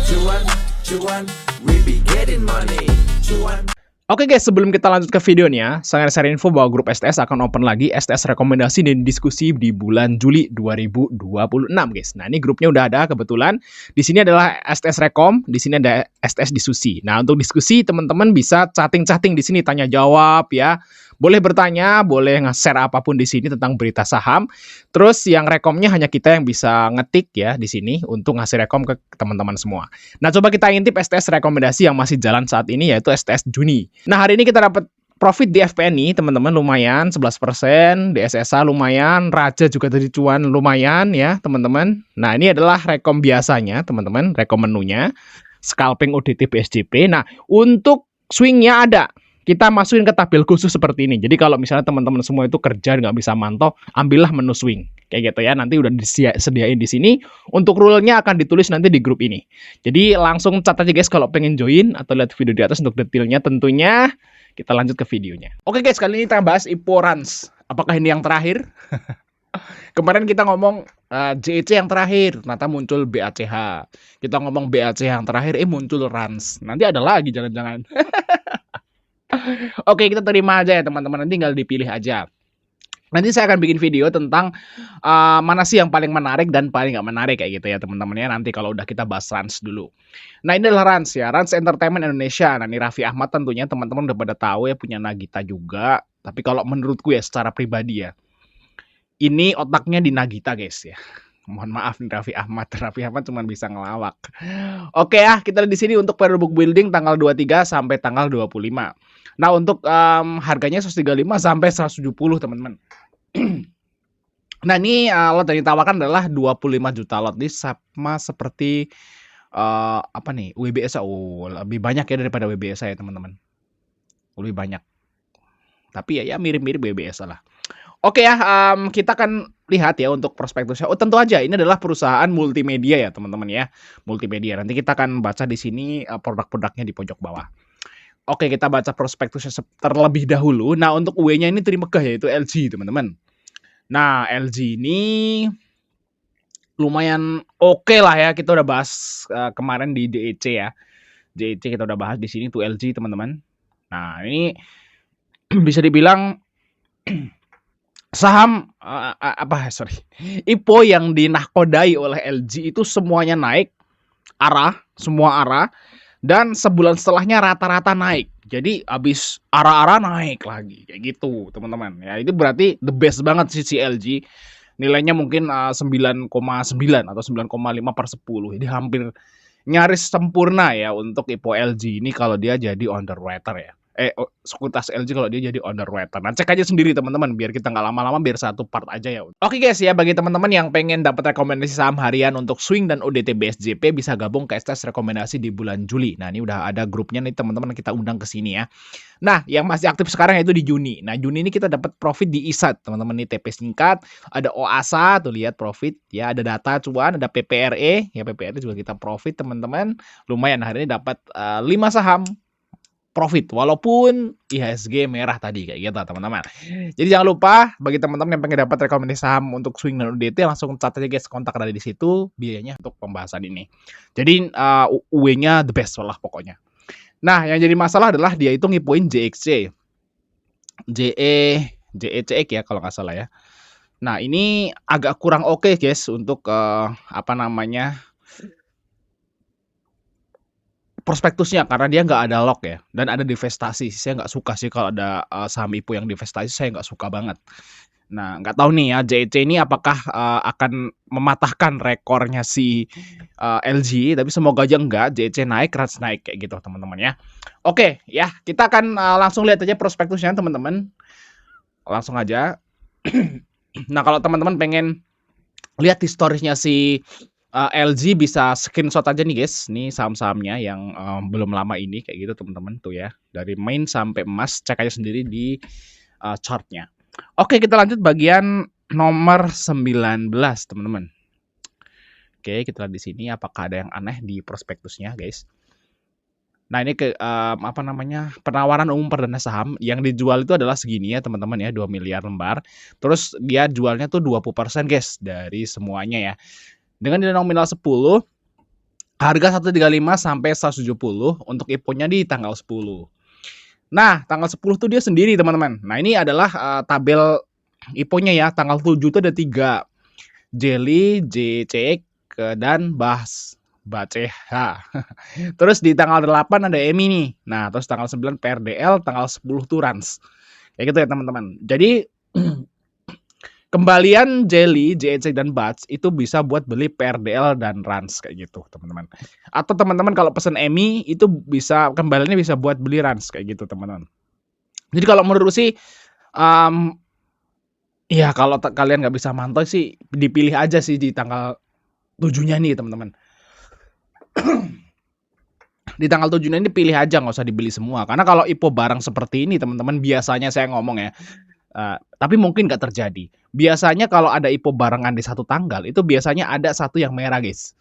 Cuan, cuan, we be getting money. Cuan. Oke guys, sebelum kita lanjut ke videonya, saya share info bahwa grup STS akan open lagi STS rekomendasi dan diskusi di bulan Juli 2026 guys. Nah, ini grupnya udah ada kebetulan. Di sini adalah STS Rekom, di sini ada STS Diskusi. Nah, untuk diskusi teman-teman bisa chatting-chatting di sini, tanya jawab ya. Boleh bertanya, boleh nge-share apapun di sini tentang berita saham. Terus yang rekomnya hanya kita yang bisa ngetik ya di sini untuk ngasih rekom ke teman-teman semua. Nah, coba kita intip STS rekomendasi yang masih jalan saat ini yaitu STS Juni. Nah, hari ini kita dapat profit di FPNI, teman-teman, lumayan 11%, di SSA lumayan, Raja juga tadi cuan lumayan ya, teman-teman. Nah, ini adalah rekom biasanya, teman-teman, rekom menunya. Scalping UDT BSJP. Nah, untuk swingnya ada. Kita masukin ke tabel khusus seperti ini. Jadi kalau misalnya teman-teman semua itu kerja nggak bisa mantau, ambillah menu swing. Kayak gitu ya. Nanti udah disediain di sini. Untuk rule-nya akan ditulis nanti di grup ini. Jadi langsung cat aja guys kalau pengen join atau lihat video di atas untuk detailnya tentunya. Kita lanjut ke videonya. Oke guys, kali ini kita bahas IPO Rans. Apakah ini yang terakhir? Kemarin kita ngomong JEC yang terakhir, ternyata muncul BACH. Kita ngomong BACH yang terakhir, muncul Rans. Nanti ada lagi jangan-jangan. Oke, kita terima aja ya teman-teman, nanti tinggal dipilih aja. Nanti saya akan bikin video tentang mana sih yang paling menarik dan paling nggak menarik kayak gitu ya teman-teman ya. Nanti kalau udah kita bahas Rans dulu. Nah, ini adalah Rans ya, Rans Entertainment Indonesia. Nah, ini Raffi Ahmad tentunya teman-teman udah pada tahu ya, punya Nagita juga. Tapi kalau menurutku ya secara pribadi ya, ini otaknya di Nagita guys ya. Mohon maaf nih Raffi Ahmad cuma bisa ngelawak. Oke ya, kita di sini untuk periode book building tanggal 23 sampai tanggal 25. Nah, untuk harganya 135 sampai 170 teman-teman. Nah, ini lot yang ditawarkan adalah 25 juta lot. Ini sama seperti apa nih? WBSA. Oh, lebih banyak ya daripada WBSA ya, teman-teman. Lebih banyak. Tapi ya mirip-mirip WBSA lah. Oke ya, kita akan lihat ya untuk prospektusnya. Oh, tentu aja ini adalah perusahaan multimedia ya, teman-teman ya. Multimedia. Nanti kita akan baca di sini produk-produknya di pojok bawah. Oke, kita baca prospektusnya terlebih dahulu. Nah, untuk UE-nya ini megah yaitu LG, teman-teman. Nah, LG ini lumayan oke lah ya. Kita udah bahas kemarin di DEC ya. DEC kita udah bahas di sini tuh LG, teman-teman. Nah, ini bisa dibilang saham IPO yang dinahkodai oleh LG itu semuanya naik semua arah. Dan sebulan setelahnya rata-rata naik. Jadi habis arah-arah naik lagi. Kayak gitu teman-teman. Ya, itu berarti the best banget sih si LG. Nilainya mungkin 9,9 atau 9,5/10. Jadi hampir nyaris sempurna ya untuk IPO LG ini kalau dia jadi underwater ya. Sekuritas LG kalau dia jadi underwater. Nah, cek aja sendiri teman-teman biar kita nggak lama-lama, biar satu part aja ya. Oke guys ya, bagi teman-teman yang pengen dapat rekomendasi saham harian untuk swing dan UDT BSJP bisa gabung ke STS rekomendasi di bulan Juli. Nah, ini udah ada grupnya nih teman-teman, kita undang ke sini ya. Nah, yang masih aktif sekarang itu di Juni. Nah, Juni ini kita dapat profit di ISAT, teman-teman. Ini TP singkat, ada OASA, tuh lihat profit ya, ada data cuan, ada PPRE, ya PPRE juga kita profit, teman-teman. Lumayan hari ini dapat 5 saham profit walaupun IHSG merah tadi kayak gitu teman-teman. Jadi jangan lupa bagi teman-teman yang pengen dapat rekomendasi saham untuk swing dan UDT langsung cat aja guys, kontak ada di situ biayanya untuk pembahasan ini. Jadi UE-nya the best lah pokoknya. Nah, yang jadi masalah adalah dia itu ngipuin JXC. JECX ya kalau nggak salah ya. Nah, ini agak kurang oke guys untuk prospektusnya, karena dia nggak ada lock ya dan ada divestasi. Saya nggak suka sih kalau ada saham IPO yang divestasi, saya nggak suka banget. Nah, nggak tahu nih ya JEC ini apakah akan mematahkan rekornya si LG, tapi semoga aja enggak. JEC naik, Rans naik kayak gitu teman-teman ya. Oke ya, kita akan langsung lihat aja prospektusnya teman-teman. Langsung aja. Nah, kalau teman-teman pengen lihat historisnya si LG bisa screenshot aja nih guys. Nih saham-sahamnya yang belum lama ini kayak gitu teman-teman tuh ya. Dari main sampai emas, cek aja sendiri di chartnya. Oke, kita lanjut bagian nomor 19 teman-teman. Oke, kita lihat di sini apakah ada yang aneh di prospektusnya guys. Nah, ini penawaran umum perdana saham yang dijual itu adalah segini ya teman-teman ya, 2 miliar lembar. Terus dia jualnya tuh 20% guys dari semuanya ya. Dengan nilai nominal 10, Harga 135 sampai 170 untuk IPO-nya di tanggal 10. Nah, tanggal 10 tuh dia sendiri, teman-teman. Nah, ini adalah tabel IPO-nya ya. Tanggal 7 tuh ada 3. Jelly, JCX, dan BACH. Terus di tanggal 8 ada EMI nih. Nah, terus tanggal 9 PRDL, tanggal 10 tuh Rans. Kayak gitu ya, teman-teman. Jadi kembalian Jelly, JCX, dan BACH itu bisa buat beli PRDL dan Rans kayak gitu, teman-teman. Atau teman-teman kalau pesen EMI itu bisa kembaliannya bisa buat beli Rans kayak gitu, teman-teman. Jadi kalau menurut sih ya kalau kalian nggak bisa mantau sih dipilih aja sih di tanggal 7-nya nih, teman-teman. Di tanggal 7-nya ini pilih aja, nggak usah dibeli semua. Karena kalau IPO barang seperti ini, teman-teman, biasanya saya ngomong ya, tapi mungkin nggak terjadi. Biasanya kalau ada IPO barengan di satu tanggal, itu biasanya ada satu yang merah, guys.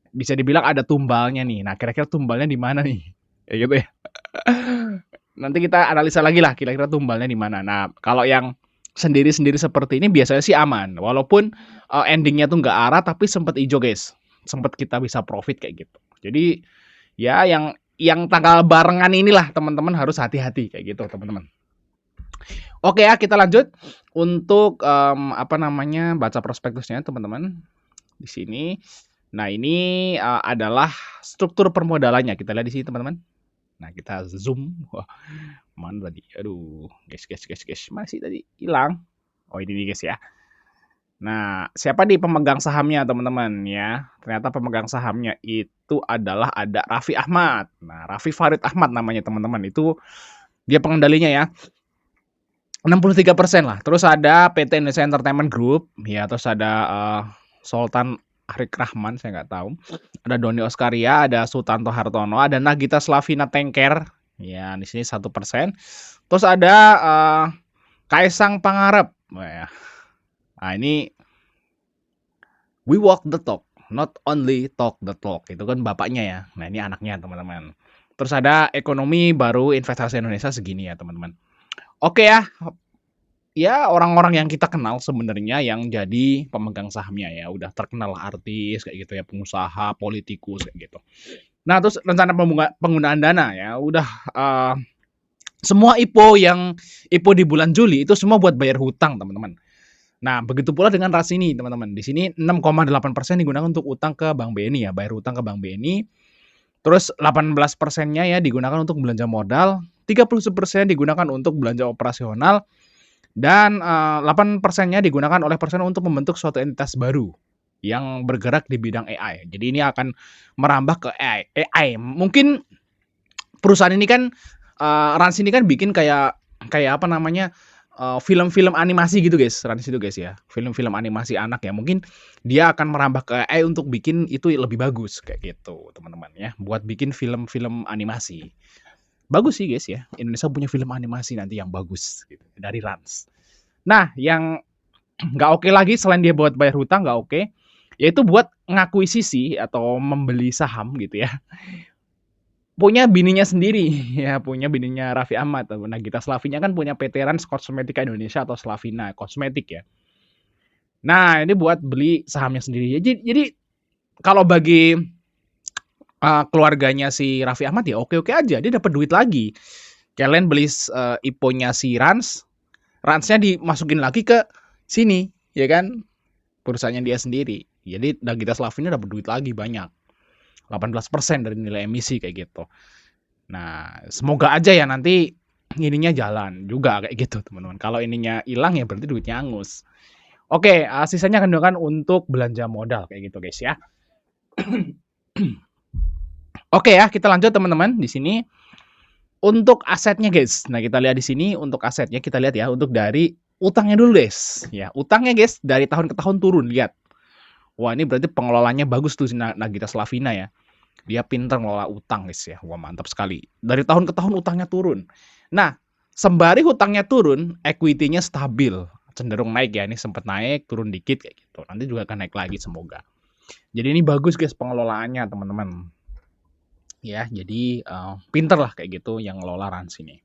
Bisa dibilang ada tumbalnya nih. Nah, kira-kira tumbalnya di mana nih? Kayak gitu ya. Nanti kita analisa lagi lah, kira-kira tumbalnya di mana. Nah, kalau yang sendiri-sendiri seperti ini biasanya sih aman. Walaupun endingnya tuh nggak arah, tapi sempat hijau, guys. Sempat kita bisa profit kayak gitu. Jadi ya yang tanggal barengan inilah teman-teman harus hati-hati kayak gitu, teman-teman. Oke ya, kita lanjut untuk baca prospektusnya, teman-teman. Di sini. Nah, ini adalah struktur permodalannya. Kita lihat di sini, teman-teman. Nah, kita zoom. Wah, mana tadi? Aduh, guys. Masih tadi hilang. Oh, ini nih, guys ya. Nah, siapa nih pemegang sahamnya, teman-teman ya? Ternyata pemegang sahamnya itu adalah ada Raffi Ahmad. Nah, Raffi Farid Ahmad namanya, teman-teman. Itu dia pengendalinya ya. 63% lah. Terus ada PT Indonesia Entertainment Group, ya. Terus ada Sultan Arik Rahman, saya nggak tahu. Ada Doni Oskaria, ada Sutanto Hartono, ada Nagita Slavina Tengker, ya di sini 1%. Terus ada Kaisang Pangarep, ya. Nah, ini we walk the talk, not only talk the talk. Itu kan bapaknya ya. Nah, ini anaknya, teman-teman. Terus ada ekonomi baru investasi Indonesia segini ya, teman-teman. Oke ya. Ya, orang-orang yang kita kenal sebenarnya yang jadi pemegang sahamnya ya. Udah terkenal artis kayak gitu ya, pengusaha, politikus kayak gitu. Nah, terus rencana penggunaan dana ya. Udah semua IPO di bulan Juli itu semua buat bayar hutang, teman-teman. Nah, begitu pula dengan RAS ini, teman-teman. Di sini 6,8% digunakan untuk utang ke Bank BNI ya, bayar utang ke Bank BNI. Terus 18%-nya ya digunakan untuk belanja modal, 30% digunakan untuk belanja operasional, dan 8%-nya digunakan oleh perusahaan untuk membentuk suatu entitas baru yang bergerak di bidang AI. Jadi ini akan merambah ke AI. Mungkin perusahaan ini kan Rans ini kan bikin kayak apa namanya? Film-film animasi gitu, guys. Rans itu, guys ya. Film-film animasi anak ya. Mungkin dia akan merambah ke AI untuk bikin itu lebih bagus kayak gitu, teman-teman ya. Buat bikin film-film animasi. Bagus sih, guys ya. Indonesia punya film animasi nanti yang bagus gitu, dari Rans. Nah, yang nggak oke lagi selain dia buat bayar hutang nggak oke, yaitu buat ngakuisisi atau membeli saham gitu ya. Punya bininya sendiri, ya punya bininya Raffi Ahmad. Nagita Slavina kan punya PT Rans Kosmetika Indonesia atau Slavina Kosmetik ya. Nah, ini buat beli sahamnya sendiri. Jadi kalau bagi keluarganya si Raffi Ahmad ya oke-oke aja, dia dapat duit lagi. Kalian beli IPO-nya si Rans, Ransnya dimasukin lagi ke sini, ya kan? Perusahaannya dia sendiri. Jadi Nagita Slavina dapat duit lagi banyak. 18% dari nilai emisi kayak gitu. Nah, semoga aja ya nanti ininya jalan juga kayak gitu, teman-teman. Kalau ininya hilang ya berarti duitnya angus. Oke, sisanya akan digunakan untuk belanja modal kayak gitu, guys ya. Oke ya, kita lanjut, teman-teman. Di sini untuk asetnya, guys. Nah, kita lihat di sini untuk asetnya, kita lihat ya untuk dari utangnya dulu, guys. Ya, utangnya, guys, dari tahun ke tahun turun, lihat. Wah, ini berarti pengelolaannya bagus tuh si Nagita Slavina ya. Dia pintar ngelola utang, guys ya. Wah, mantap sekali. Dari tahun ke tahun utangnya turun. Nah, sembari hutangnya turun, equity-nya stabil. Cenderung naik ya. Ini sempat naik, turun dikit kayak gitu. Nanti juga akan naik lagi semoga. Jadi ini bagus, guys, pengelolaannya, teman-teman. Ya, jadi pinter lah kayak gitu yang ngelola Rans ini.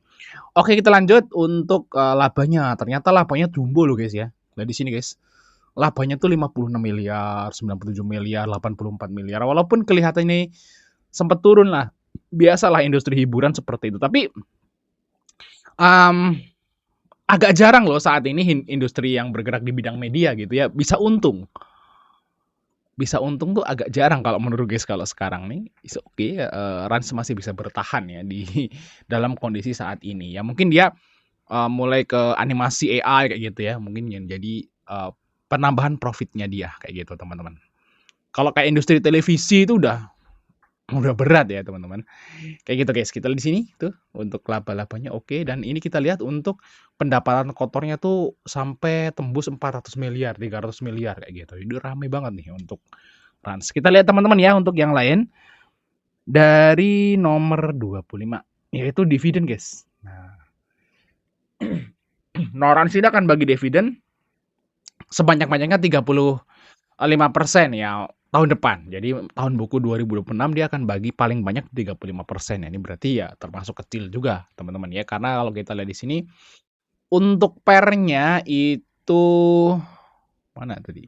Oke, kita lanjut untuk labanya. Ternyata labanya jumbo loh, guys ya. Nah, di sini, guys. labanya tuh 56 miliar, 97 miliar, 84 miliar. Walaupun kelihatannya sempat turun lah. Biasalah industri hiburan seperti itu. Tapi um, agak jarang loh saat ini industri yang bergerak di bidang media gitu ya bisa untung. Bisa untung tuh agak jarang kalau menurut guys kalau sekarang nih. Is okay, Rans masih bisa bertahan ya di dalam kondisi saat ini. Ya mungkin dia mulai ke animasi AI kayak gitu ya. Mungkin yang jadi penambahan profitnya dia kayak gitu teman-teman. Kalau kayak industri televisi itu udah berat ya teman-teman. Kayak gitu guys, kita lihat di sini tuh untuk laba-labanya oke, dan ini kita lihat untuk pendapatan kotornya tuh sampai tembus 400 miliar, 300 miliar kayak gitu. Itu rame banget nih untuk Rans. Kita lihat teman-teman ya untuk yang lain. Dari nomor 25 yaitu dividen guys. Nah, Rans ini akan bagi dividen sebanyak-banyaknya 35% ya tahun depan. Jadi tahun buku 2026 dia akan bagi paling banyak 35% ya. Ini berarti ya termasuk kecil juga teman-teman ya. Karena kalau kita lihat di sini untuk pernya itu mana tadi?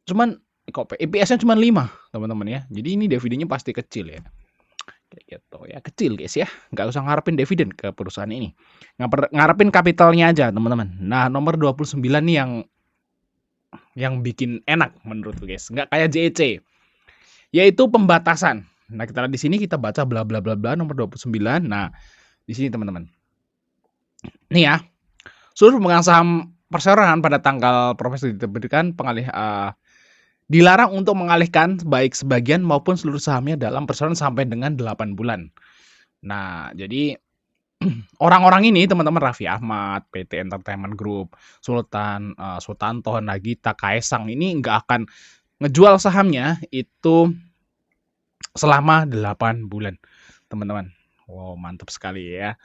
Cuman kok EPS-nya cuma 5 teman-teman ya. Jadi ini dividennya pasti kecil ya. Kayak gitu ya, kecil guys ya. Nggak usah ngarepin dividen ke perusahaan ini. Ngarepin kapitalnya aja teman-teman. Nah, nomor 29 nih yang bikin enak menurutku guys. Nggak kayak JEC. Yaitu pembatasan. Nah, kita lihat di sini kita baca bla bla bla bla nomor 29. Nah, di sini teman-teman. Nih ya. Seluruh pemegang saham perseroan pada tanggal profesi diterbitkan dilarang untuk mengalihkan baik sebagian maupun seluruh sahamnya dalam perseroan sampai dengan 8 bulan. Nah, jadi orang-orang ini teman-teman, Raffi Ahmad, PT Entertainment Group, Sultan, Sutanto, Nagita, Kaesang ini nggak akan ngejual sahamnya itu selama 8 bulan, teman-teman. Wow, mantap sekali ya.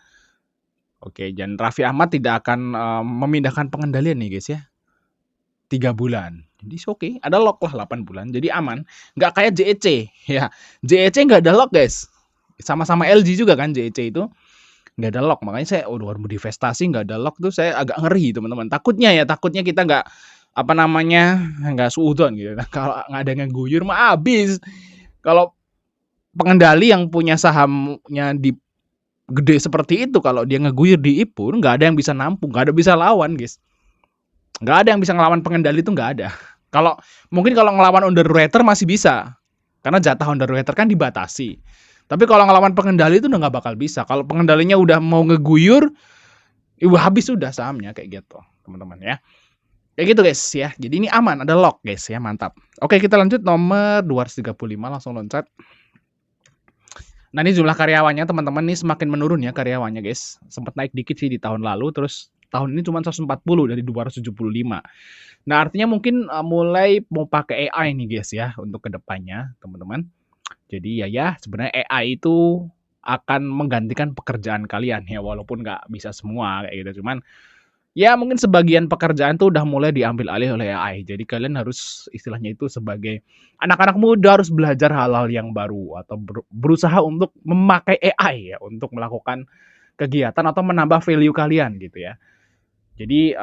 Oke, dan Raffi Ahmad tidak akan memindahkan pengendalian nih guys ya. 3 bulan. Jadi oke, ada lock lah 8 bulan. Jadi aman. Nggak kayak JEC ya. JEC nggak ada lock guys. Sama-sama LG juga kan JEC itu. Nggak ada lock. Makanya saya baru divestasi nggak ada lock tuh saya agak ngeri teman-teman. Takutnya kita nggak nggak suudon gitu. Nah, kalau nggak ada yang guyur mah habis. Kalau pengendali yang punya sahamnya di gede seperti itu, kalau dia ngeguyur di IPUN nggak ada yang bisa nampung, nggak ada bisa lawan guys. Nggak ada yang bisa ngelawan pengendali itu, nggak ada. Mungkin kalau ngelawan underwriter masih bisa, karena jatah underwriter kan dibatasi. Tapi kalau ngelawan pengendali itu udah nggak bakal bisa. Kalau pengendalinya udah mau ngeguyur, habis sudah sahamnya kayak gitu, teman-teman ya. Kayak gitu guys ya. Jadi ini aman, ada lock guys ya, mantap. Oke, kita lanjut nomor 235 langsung loncat. Nah, ini jumlah karyawannya teman-teman nih semakin menurun ya karyawannya guys. Sempat naik dikit sih di tahun lalu, terus tahun ini cuma 140 dari 275. Nah, artinya mungkin mulai mau pakai AI nih guys ya untuk kedepannya teman-teman. Jadi ya sebenarnya AI itu akan menggantikan pekerjaan kalian ya, walaupun nggak bisa semua kayak gitu. Cuman ya mungkin sebagian pekerjaan tuh udah mulai diambil alih oleh AI. Jadi kalian harus istilahnya itu sebagai anak-anak muda harus belajar hal-hal yang baru atau berusaha untuk memakai AI ya untuk melakukan kegiatan atau menambah value kalian gitu ya. Jadi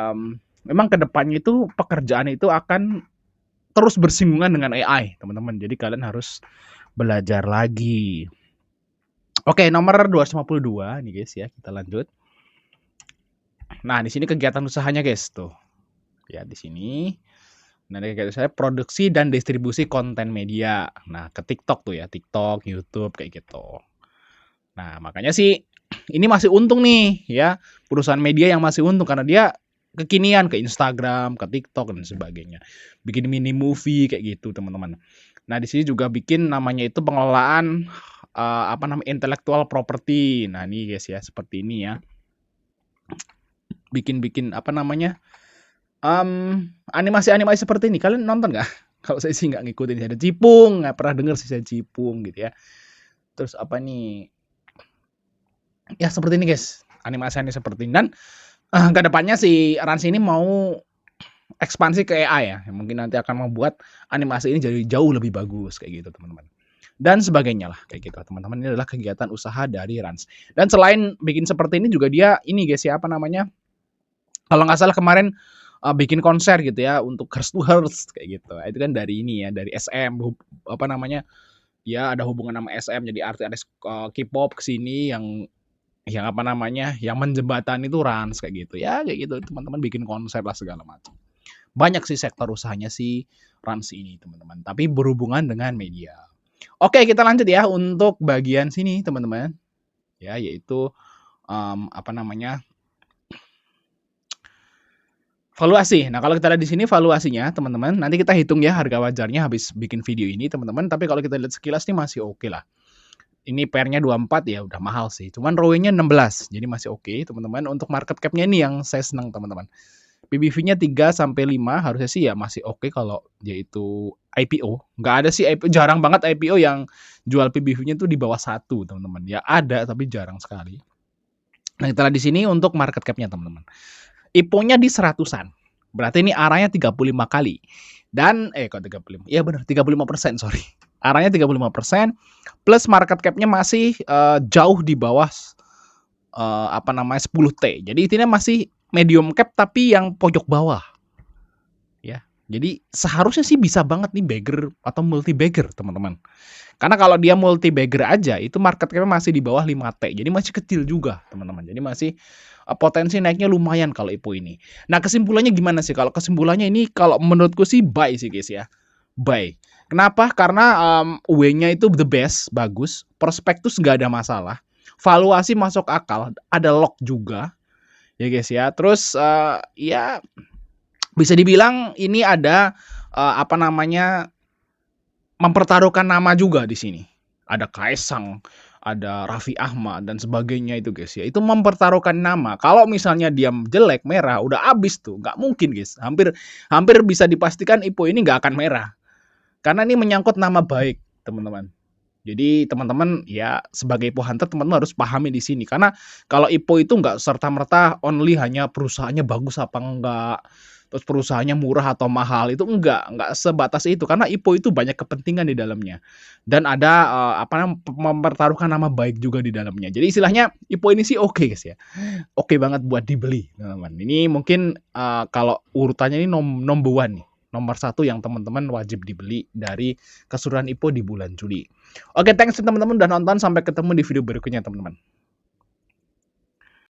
memang kedepannya itu pekerjaan itu akan terus bersinggungan dengan AI teman-teman. Jadi kalian harus belajar lagi. Oke, nomor 252 nih guys ya, kita lanjut. Nah, di sini kegiatan usahanya guys tuh. Ya, di sini. Nah, kegiatan saya produksi dan distribusi konten media. Nah, ke TikTok tuh ya, TikTok, YouTube kayak gitu. Nah, makanya sih ini masih untung nih ya, perusahaan media yang masih untung karena dia kekinian ke Instagram, ke TikTok dan sebagainya. Bikin mini movie kayak gitu, teman-teman. Nah, di sini juga bikin namanya itu pengelolaan intellectual property. Nah, ini guys ya, seperti ini ya. Bikin animasi-animasi seperti ini. Kalian nonton nggak? Kalau saya sih nggak ngikutin. Ada Cipung, nggak pernah dengar sih saya Cipung gitu ya. Terus apa nih? Ya seperti ini guys, animasi seperti ini. Dan kedepannya si Rans ini mau ekspansi ke AI ya. Mungkin nanti akan membuat animasi ini jadi jauh lebih bagus kayak gitu teman-teman. Dan sebagainya lah kayak gitu teman-teman. Ini adalah kegiatan usaha dari Rans. Dan selain bikin seperti ini juga dia ini guys ya Kalau nggak salah kemarin bikin konser gitu ya untuk Hearts to Hearts kayak gitu. Itu kan dari ini ya, dari SM apa namanya, ya ada hubungan sama SM jadi artis-artis K-pop ke sini yang apa namanya, yang menjembatani itu Rans kayak gitu. Ya kayak gitu teman-teman bikin konser lah segala macam. Banyak sih sektor usahanya si Rans ini teman-teman, tapi berhubungan dengan media. Oke, kita lanjut ya untuk bagian sini teman-teman. Ya, yaitu apa namanya? Valuasi. Nah, kalau kita lihat di sini valuasinya, teman-teman, nanti kita hitung ya harga wajarnya habis bikin video ini, teman-teman. Tapi kalau kita lihat sekilas nih masih oke lah. Ini pair-nya 24 ya udah mahal sih. Cuman ROE-nya 16. Jadi masih oke, teman-teman. Untuk market cap-nya ini yang saya senang, teman-teman. PBV-nya 3 sampai 5 harusnya sih ya masih oke kalau dia itu IPO. Nggak ada sih IPO, jarang banget IPO yang jual PBV-nya tuh di bawah 1, teman-teman. Ya ada tapi jarang sekali. Nah, kita lihat di sini untuk market cap-nya, teman-teman. IPO-nya di 100-an. Berarti ini arahnya 35 kali. Dan kok 35? Iya benar, 35%, sorry. Arahnya 35% plus market cap-nya masih jauh di bawah apa namanya 10T. Jadi intinya masih medium cap tapi yang pojok bawah. Ya. Jadi seharusnya sih bisa banget nih bagger atau multi bagger, teman-teman. Karena kalau dia multi bagger aja itu market cap-nya masih di bawah 5T. Jadi masih kecil juga, teman-teman. Jadi masih potensi naiknya lumayan kalau IPO ini. Nah, kesimpulannya gimana sih? Kalau kesimpulannya ini kalau menurutku sih buy sih guys ya. Buy. Kenapa? Karena W-nya itu the best, bagus. Prospektus nggak ada masalah. Valuasi masuk akal, ada lock juga. Ya guys ya. Terus ya bisa dibilang ini ada apa namanya mempertaruhkan nama juga di sini. Ada Kaisang, ada Raffi Ahmad dan sebagainya itu guys ya. Itu mempertaruhkan nama. Kalau misalnya dia jelek merah udah abis tuh, nggak mungkin guys. Hampir bisa dipastikan IPO ini nggak akan merah. Karena ini menyangkut nama baik, teman-teman. Jadi teman-teman ya sebagai IPO hunter teman-teman harus pahami di sini. Karena kalau IPO itu nggak serta-merta only hanya perusahaannya bagus apa enggak, terus perusahaannya murah atau mahal, itu enggak sebatas itu. Karena IPO itu banyak kepentingan di dalamnya. Dan ada apa namanya mempertaruhkan nama baik juga di dalamnya. Jadi istilahnya IPO ini sih oke guys ya. Oke banget buat dibeli, teman-teman. Ini mungkin kalau urutannya ini number one nih. Nomor 1 yang teman-teman wajib dibeli dari keseluruhan IPO di bulan Juli. Oke, thanks teman-teman udah nonton. Sampai ketemu di video berikutnya, teman-teman.